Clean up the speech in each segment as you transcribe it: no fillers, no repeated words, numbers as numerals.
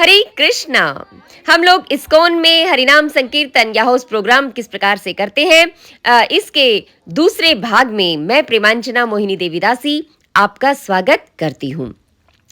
हरे कृष्णा। हम लोग इस्कॉन में हरिनाम संकीर्तन या होस्ट प्रोग्राम किस प्रकार से करते हैं, इसके दूसरे भाग में मैं प्रेमांजना मोहिनी देवीदासी आपका स्वागत करती हूँ।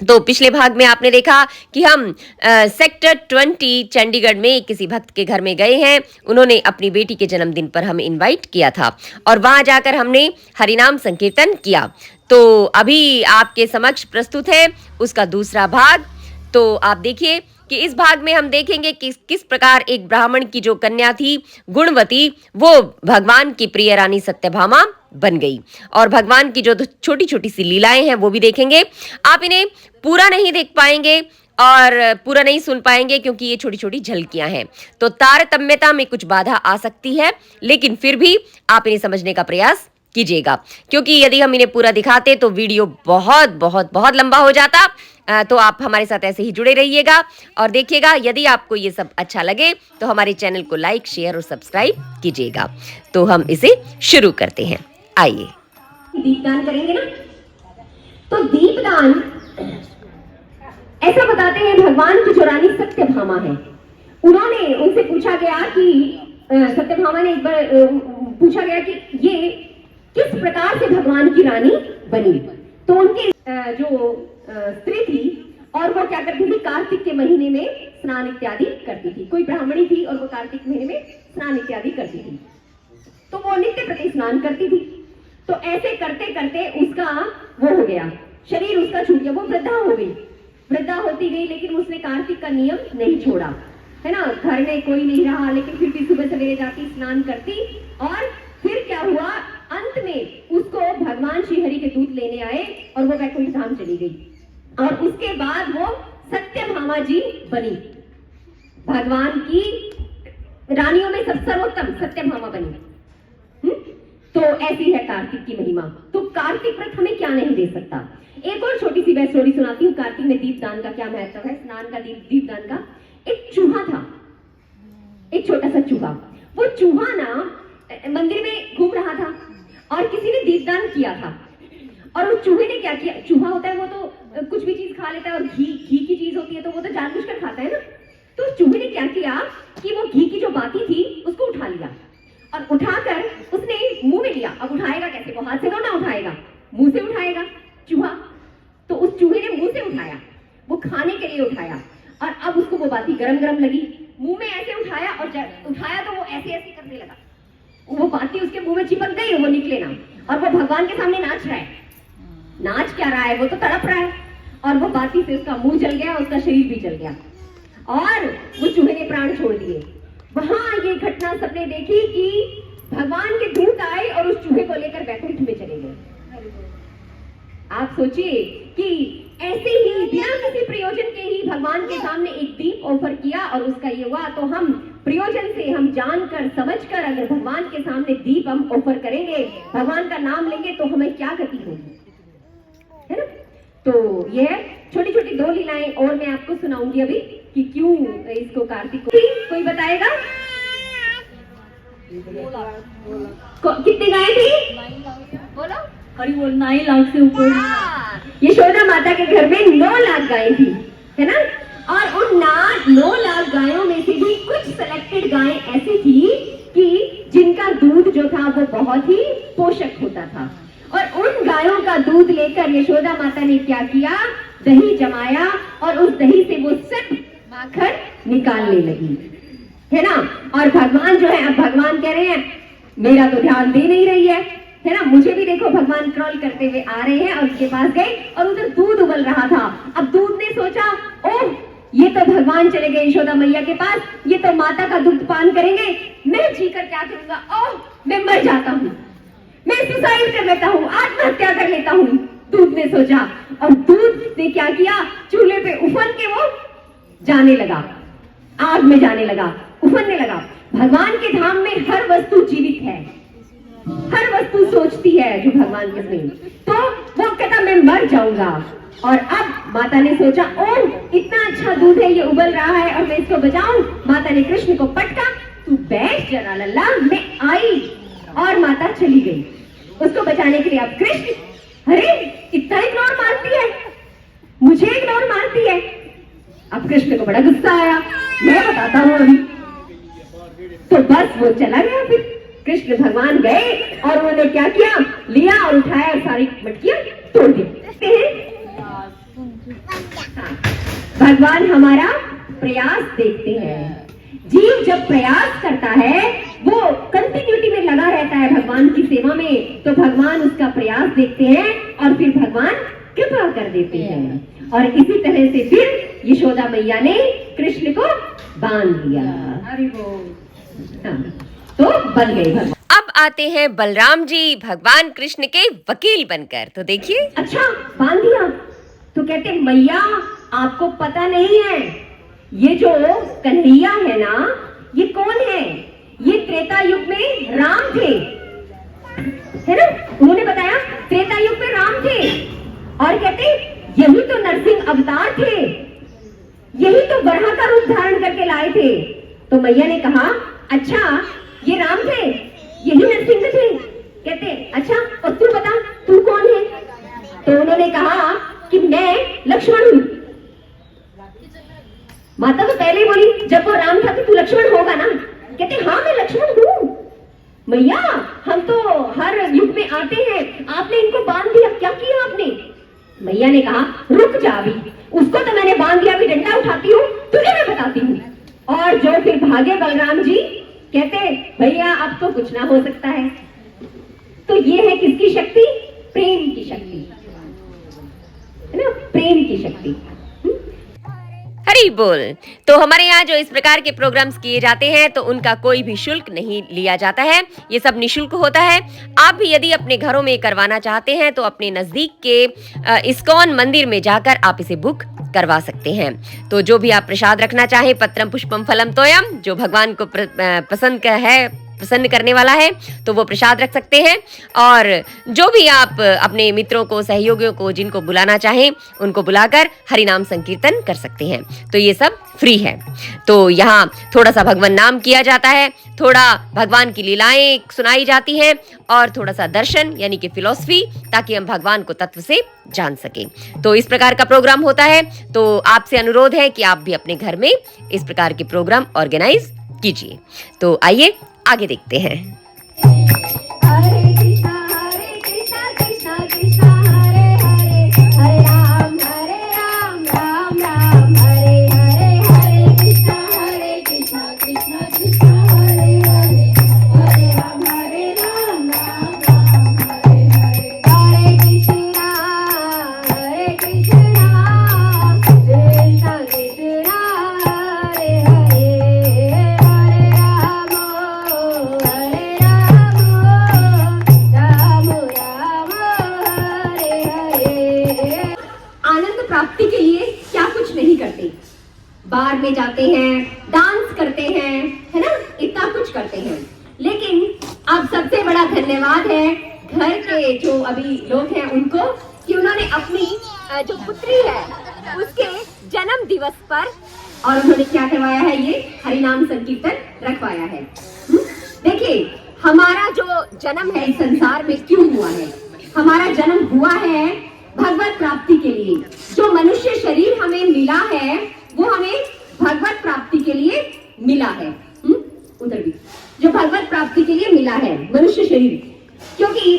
तो पिछले भाग में आपने देखा कि हम सेक्टर 20 चंडीगढ़ में किसी भक्त के घर में गए हैं। उन्होंने अपनी बेटी के जन्मदिन पर हमें इनवाइट किया था और वहां जाकर हमने हरिनाम संकीर्तन किया। तो अभी आपके समक्ष प्रस्तुत है उसका दूसरा भाग। तो आप देखिए कि इस भाग में हम देखेंगे कि किस प्रकार एक ब्राह्मण की जो कन्या थी गुणवती, वो भगवान की प्रिय रानी सत्यभामा बन गई और भगवान की जो छोटी छोटी सी लीलाएं हैं वो भी देखेंगे। आप इन्हें पूरा नहीं देख पाएंगे और पूरा नहीं सुन पाएंगे क्योंकि ये छोटी छोटी झलकियां हैं, तो तारतम्यता में कुछ बाधा आ सकती है, लेकिन फिर भी आप इन्हें समझने का प्रयास कीजिएगा क्योंकि यदि हम इन्हें पूरा दिखाते तो वीडियो बहुत बहुत बहुत लंबा हो जाता। तो आप हमारे साथ ऐसे ही जुड़े रहिएगा और देखिएगा। यदि आपको ये सब अच्छा लगे तो हमारे चैनल को लाइक, शेयर और सब्सक्राइब कीजिएगा। तो हम इसे शुरू करते हैं, आइए। दीपदान करेंगे ना, तो दीपदान ऐसा बताते हैं भगवान की जो रानी सत्यभामा है, उन्होंने उनसे पूछा गया कि सत्यभामा ने एक बार पूछा गया कि ये किस प्रकार से भगवान की रानी बनी। तो उनकी जो स्त्री थी और वो क्या करती थी, कार्तिक के महीने में स्नान इत्यादि करती थी। कोई ब्राह्मणी थी और वो कार्तिक महीने में स्नान इत्यादि करती थी, तो वो नित्य प्रति स्नान करती थी। तो ऐसे करते करते उसका वो हो गया, शरीर उसका छूट गया, वो वृद्धा हो गई। वृद्धा होती गई लेकिन उसने कार्तिक का नियम नहीं छोड़ा, है ना। घर में कोई नहीं रहा लेकिन फिर भी सुबह सवेरे जाती, स्नान करती। और फिर क्या हुआ, अंत में उसको भगवान श्री हरि के दूत लेने आए और वो वैकुंठ धाम चली गई और उसके बाद वो सत्यभामा जी बनी। भगवान की रानियों में सब सर्वोत्तम सत्यभामा बनी। तो ऐसी है कार्तिक की महिमा। तो कार्तिक व्रत हमें क्या नहीं दे सकता। एक और छोटी सी मैं स्टोरी सुनाती हूँ, कार्तिक में दीपदान का क्या महत्व है, स्नान का, दीपदान का। एक चूहा था, एक छोटा सा चूहा। वो चूहा ना मंदिर में घूम रहा था और किसी ने दीपदान किया था और उस चूहे ने क्या किया, चूहा होता है वो तो कुछ भी चीज खा लेता है और घी की चीज होती है तो वो तो जानबूझकर खाता है ना। तो उस चूहे ने क्या किया कि वो घी की जो बाती थी उसको उठा लिया और उठाकर उसने मुंह में लिया। अब उठाएगा कैसे, वो हाथ से तो ना उठाएगा, मुंह से उठाएगा चूहा। तो उस चूहे ने मुंह से उठाया, वो खाने के लिए उठाया और अब उसको वो बाती गरम गरम लगी, मुंह में ऐसे उठाया और उठाया तो वो ऐसे ऐसे करने लगा। वो बाती उसके मुंह में चिपक गई, वो निकले ना। और वो भगवान के सामने नाच रहा है। नाच क्या रहा है, वो तो तड़प रहा है और वो बाती से उसका मुंह जल गया, उसका शरीर भी जल गया और वो चूहे ने प्राण छोड़ दिए। वहां ये घटना सबने देखी कि भगवान के दूत आए और उस चूहे को लेकर वैकुंठ में चले गए। आप सोचिए कि ऐसे ही बिना किसी प्रयोजन के ही भगवान के सामने एक दीप ऑफर किया और उसका ये हुआ। तो हम प्रयोजन से, हम जानकर समझकर अगर भगवान के सामने दीप हम ऑफर करेंगे, भगवान का नाम लेंगे तो हमें क्या गति होगी, है ना। तो ये छोटी छोटी दो लीलाएं और मैं आपको सुनाऊंगी अभी कि क्यों इसको कार्तिक को। कोई बताएगा कितनी गायें थी, बोलो। हरी बोल, 9 लाख से ऊपर। यशोदा माता के घर में 9 लाख गायें थी, है ना। और उन 9 लाख गायों में से भी कुछ सेलेक्टेड गायें ऐसी थी कि जिनका दूध जो था वो बहुत ही पोषक होता था। और उन गायों का दूध लेकर यशोदा माता ने क्या किया, दही जमाया और उस दही से वो सब माखन निकालने लगी, है ना। और भगवान जो है, अब भगवान कह रहे हैं मेरा तो ध्यान दे नहीं रही है ना। मुझे भी देखो, भगवान क्रॉल करते हुए आ रहे हैं और उसके पास गए और उधर दूध उबल रहा था। अब दूध ने सोचा, ओह ये तो भगवान चले गए यशोदा मैया के पास, ये तो माता का दूध पान करेंगे, मैं जीकर क्या करूंगा, ओह मैं मर जाता हूँ, मैं सुसाइड कर लेता हूँ, आत्महत्या कर लेता हूँ, दूध ने सोचा। और दूध ने क्या किया, चूल्हे पे उफन के वो जाने लगा, आग में जाने लगा, उफनने लगा। भगवान के धाम में हर वस्तु जीवित है, हर वस्तु सोचती है जो भगवान के में। तो वो कहता मैं मर जाऊंगा। और अब माता ने सोचा, ओह इतना अच्छा दूध है, ये उबल रहा है और मैं इसको बचाऊं। माता ने कृष्ण को पटका, तू बैठ जरा लल्ला, मैं आई। और माता चली गई उसको बचाने के लिए। अब कृष्ण, अरे इतना इग्नोर मारती है, मुझे इग्नोर मारती है, अब कृष्ण को बड़ा गुस्सा आया, मैं बताता हूँ अभी। तो बस वो चला गया। फिर कृष्ण भगवान गए और उन्होंने क्या किया, लिया और उठाया और सारी मटकियां तोड़ दी। हाँ, भगवान हमारा प्रयास देखते हैं। जीव जब प्रयास करता है, वो कंटिन्यूटी में लगा रहता है भगवान की सेवा में, तो भगवान उसका प्रयास देखते हैं और फिर भगवान कृपा कर देते हैं। और इसी तरह से फिर यशोदा मैया ने कृष्ण को बांध दिया। हाँ, तो बन गए भगवान। अब आते हैं बलराम जी भगवान कृष्ण के वकील बनकर। तो देखिए, अच्छा बांध दिया तो कहते मैया आपको पता नहीं है, ये जो कन्हैया है ना, ये कौन है? ये त्रेता युग में राम थे, है ना? उन्होंने बताया त्रेता युग में राम थे और कहते यही तो नरसिंह अवतार थे, यही तो बरहा का रूप धारण करके लाए थे। तो मैया ने कहा अच्छा ये राम थे, यही नरसिंह थे? कहते अच्छा और तू बता तू कौन है? तो उन्होंने कहा कि मैं लक्ष्मण हूं। माता तो पहले बोली जब वो राम था तो तू लक्ष्मण होगा ना? कहते हाँ मैं लक्ष्मण हूं। मैया हम तो हर युग में आते हैं, आपने इनको बांध दिया, क्या किया आपने? मैया ने कहा रुक जा अभी, उसको तो मैंने बांध दिया, अभी डंडा उठाती हूँ, तुझे मैं बताती हूँ। और जो फिर भागे बलराम जी, कहते भैया अब तो कुछ ना हो सकता है। तो ये है किसकी शक्ति? प्रेम की शक्ति, है ना? प्रेम की शक्ति। हरी बोल। तो हमारे यहाँ जो इस प्रकार के प्रोग्राम्स किए जाते हैं तो उनका कोई भी शुल्क नहीं लिया जाता है, ये सब निशुल्क होता है। आप भी यदि अपने घरों में करवाना चाहते हैं तो अपने नजदीक के इस्कॉन मंदिर में जाकर आप इसे बुक करवा सकते हैं। तो जो भी आप प्रसाद रखना चाहें, पत्रम पुष्पम फलम तोयम, जो भगवान को प्रसन्न करने वाला है, तो वो प्रसाद रख सकते हैं। और जो भी आप अपने मित्रों को, सहयोगियों को, जिनको बुलाना चाहें, उनको बुलाकर हरि नाम संकीर्तन कर सकते हैं। तो ये सब फ्री है। तो यहाँ थोड़ा सा भगवान नाम किया जाता है, थोड़ा भगवान की लीलाएं सुनाई जाती हैं और थोड़ा सा दर्शन यानी कि फिलॉसफी, ताकि हम भगवान को तत्व से जान सकें। तो इस प्रकार का प्रोग्राम होता है। तो आपसे अनुरोध है कि आप भी अपने घर में इस प्रकार के प्रोग्राम ऑर्गेनाइज कीजिए। तो आइए आगे देखते हैं। हरे कृष्णा कृष्णा कृष्णा हरे हरे, हरे राम राम राम हरे हरे, हरे कृष्णा कृष्णा कृष्णा हरे हरे, हरे राम राम राम हरे हरे, हरे कृष्णा कृष्णा कृष्णा हरे हरे, हरे राम आनंद प्राप्ति के लिए क्या कुछ नहीं करते, बार में जाते हैं, डांस करते हैं, है ना? इतना कुछ करते हैं। लेकिन अब सबसे बड़ा धन्यवाद है घर के जो अभी लोग हैं उनको, कि उन्होंने अपनी जो पुत्री है उसके जन्म दिवस पर और उन्होंने क्या करवाया है, ये हरिनाम संकीर्तन रखवाया है। देखिए हमारा जो जन्म है इस संसार में क्यों हुआ है? हमारा जन्म हुआ है भगवत प्राप्ति के लिए। जो मनुष्य शरीर हमें मिला है वो हमें भगवत प्राप्ति के लिए मिला है। उधर भी जो भगवत प्राप्ति के लिए मिला है मनुष्य शरीर, क्योंकि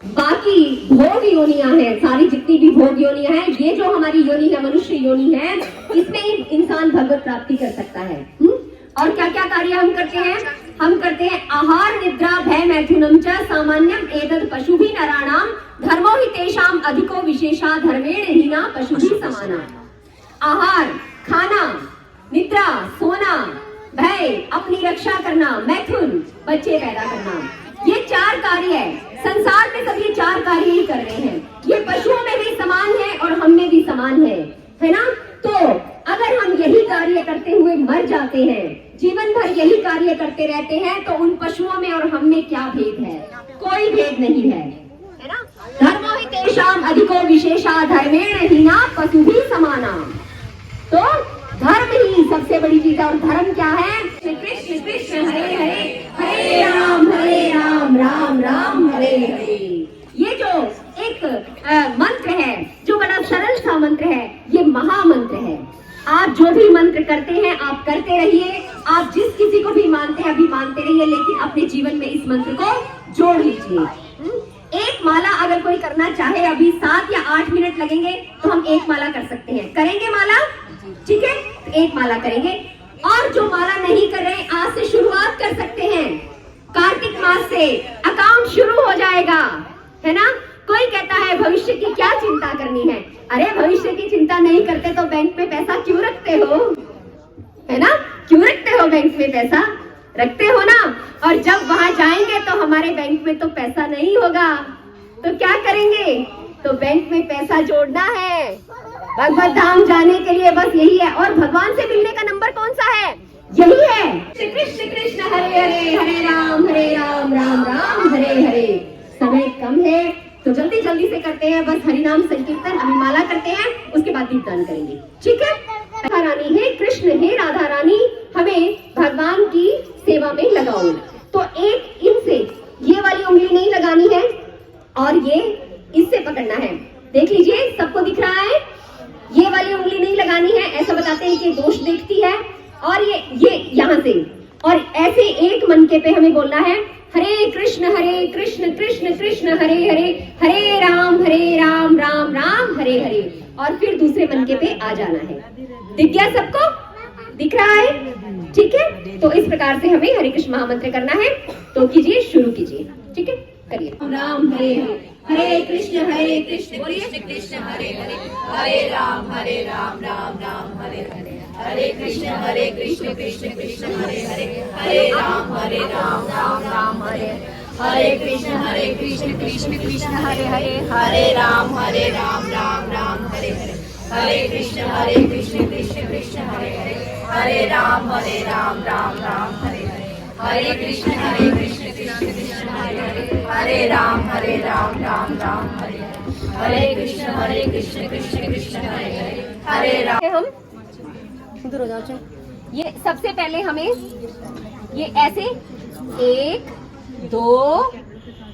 बाकी भोग योनियां हैं, सारी जितनी भी भोग योनियां हैं, ये जो हमारी योनि है मनुष्य योनि है, इसमें ही इंसान भगवत प्राप्ति कर सकता है। और क्या क्या कार्य हम करते हैं? हम करते हैं आहार निद्रा भय मैथुनम च सामान्यम एतद् पशुभिः नराणाम धर्मो हि तेषाम अधिको विशेषा धर्मेण हीना पशुभिः समाना। आहार खाना, निद्रा सोना, भय अपनी रक्षा करना, मैथुन बच्चे पैदा करना, ये चार कार्य है। संसार में सब ये चार कार्य ही कर रहे हैं। ये पशुओं में भी समान है और हम में भी समान है ना? तो अगर हम यही कार्य करते हुए मर जाते हैं, जीवन भर यही कार्य करते रहते हैं, तो उन पशुओं में और हम में क्या भेद है? कोई भेद नहीं है ना? धर्मो हि तेषाम अधिको विशेषा धर्मेण हीना पशुभिः समाना। तो धर्म ही सबसे बड़ी चीज है। और धर्म क्या है? कृष्ण कृष्ण हरे हरे, हरे राम राम राम हरे हरे। ये जो एक मंत्र है, जो बड़ा सरल सा मंत्र है, ये महामंत्र है। आप जो भी मंत्र करते हैं आप करते रहिए, आप जिस किसी को भी मानते हैं अभी मानते रहिए, लेकिन अपने जीवन में इस मंत्र को जोड़ लीजिए। एक माला अगर कोई करना चाहे, अभी 7 या 8 मिनट लगेंगे तो हम एक माला कर सकते हैं। करेंगे माला? ठीक है, तो एक माला करेंगे। और जो माला नहीं कर रहे आज से शुरुआत कर सकते हैं। कार्तिक मास से अकाउंट शुरू हो जाएगा, है ना। कोई कहता है भविष्य की क्या चिंता करनी है। अरे भविष्य की चिंता नहीं करते तो बैंक में पैसा क्यों रखते हो, है ना। क्यों रखते हो बैंक में पैसा, रखते हो ना। और जब वहां जाएंगे तो हमारे बैंक में तो पैसा नहीं होगा, तो क्या करेंगे, तो बैंक में पैसा जोड़ना है। भगवत धाम जाने के लिए बस यही है। और भगवान से मिलने का नंबर कौन सा है, यही है। श्री कृष्ण कृष्ण हरे हरे, हरे राम राम राम हरे हरे। समय कम है तो जल्दी जल्दी से करते हैं, बस हरिनाम संकीर्तन अभी माला करते हैं, उसके बाद दीपदान करेंगे, ठीक है। राधा रानी हे कृष्ण हे राधा रानी, हमें भगवान की सेवा में लगाओ। तो एक इनसे ये वाली उंगली नहीं लगानी है और ये इससे पकड़ना है। देख लीजिए, सबको दिख रहा है। ये वाली उंगली नहीं लगानी है, ऐसा बताते हैं कि दोष देखती है। और ये यहाँ से, और ऐसे एक मनके पे हमें बोलना है हरे कृष्ण कृष्ण कृष्ण हरे हरे, हरे राम राम राम हरे हरे। और फिर दूसरे मनके पे आ जाना है। दिख गया सबको, दिख रहा है, ठीक है। तो इस प्रकार से हमें हरे कृष्ण महामंत्र करना है। तो कीजिए, शुरू कीजिए, ठीक है, करिए। राम हरे हरे, हरे कृष्ण कृष्ण कृष्ण हरे हरे, हरे राम राम राम हरे हरे, हरे कृष्ण कृष्ण कृष्ण हरे हरे, हरे राम राम राम हरे हरे, हरे कृष्ण कृष्ण कृष्ण हरे हरे, हरे राम राम राम हरे हरे, हरे कृष्ण कृष्ण कृष्ण हरे हरे, हरे राम राम राम हरे हरे, हरे कृष्ण कृष्ण कृष्ण हरे हरे, हरे राम राम राम हरे हरे, हरे कृष्ण कृष्ण कृष्ण हरे हरे, हरे राम। हम दूर हो जाओ। ये सबसे पहले हमें ये ऐसे 1 2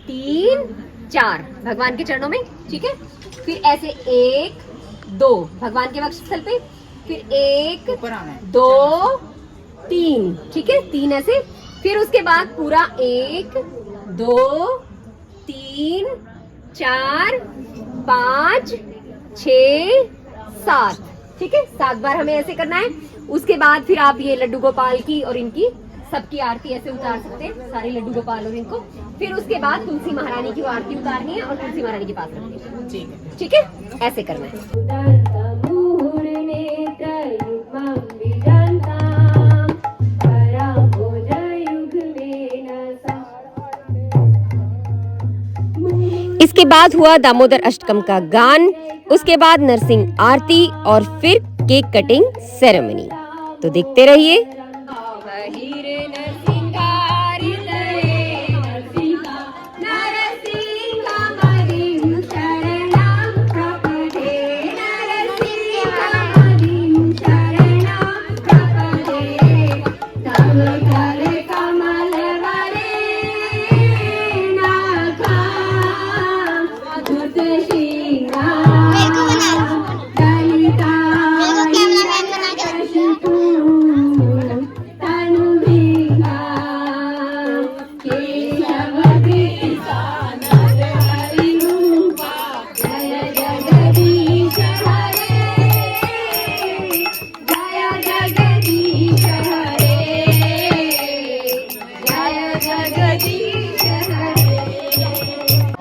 3 4 भगवान के चरणों में, ठीक है। फिर ऐसे 1 2 भगवान के वक्षस्थल पे, फिर 1 2 3, ठीक है, 3 ऐसे। फिर उसके बाद पूरा 1 2 3 4 5 6 7, ठीक है, 7 बार हमें ऐसे करना है। उसके बाद फिर आप ये लड्डू गोपाल की और इनकी सबकी आरती ऐसे उतार सकते हैं, सारे लड्डू गोपाल और इनको। फिर उसके बाद तुलसी महारानी की आरती उतारनी है और तुलसी महारानी के पास रखनी है, ठीक है, ऐसे करना है। इसके बाद हुआ दामोदर अष्टकम का गान, उसके बाद नरसिंह आरती और फिर केक कटिंग सेरेमनी। तो देखते रहिए।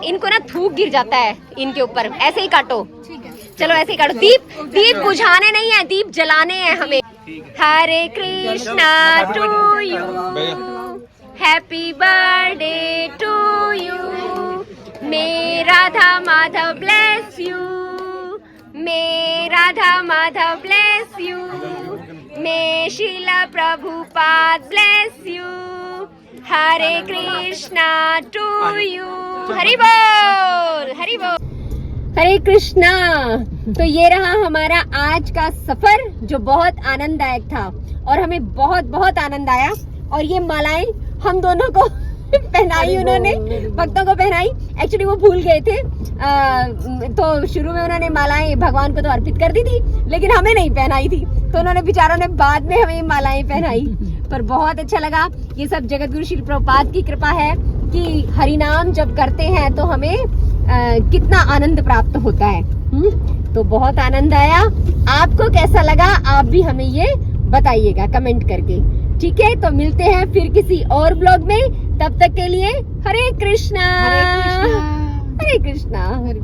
इनको ना थूक गिर जाता है इनके ऊपर, ऐसे ही काटो, चलो ऐसे ही काटो। दीप बुझाने नहीं है, दीप जलाने हैं हमें। Hare Krishna to you, happy birthday to you, may Radha Madhav bless you, may Radha Madhav bless you, may Srila Prabhupada bless you, Hare Krishna to you. Hari बोल, हरि बोल, हरे कृष्णा। तो ये रहा हमारा आज का सफर जो बहुत आनंददायक था और हमें बहुत बहुत आनंद आया। और ये मालाएं हम दोनों को पहनाई, उन्होंने भक्तों को पहनाई। एक्चुअली वो भूल गए थे, तो शुरू में उन्होंने मालाएं भगवान को तो अर्पित कर दी थी, लेकिन हमें नहीं पहनाई थी। तो उन्होंने बेचारों ने बाद में हमें मालाएं पहनाई। पर बहुत अच्छा लगा। ये सब जगत गुरु श्री प्रभुपाद की कृपा है कि हरिनाम जब करते हैं तो हमें कितना आनंद प्राप्त होता है। तो बहुत आनंद आया। आपको कैसा लगा आप भी हमें ये बताइएगा कमेंट करके। ठीक है, तो मिलते हैं फिर किसी और ब्लॉग में। तब तक के लिए हरे कृष्णा। हरे कृष्णा। हरे कृष्णा। हरे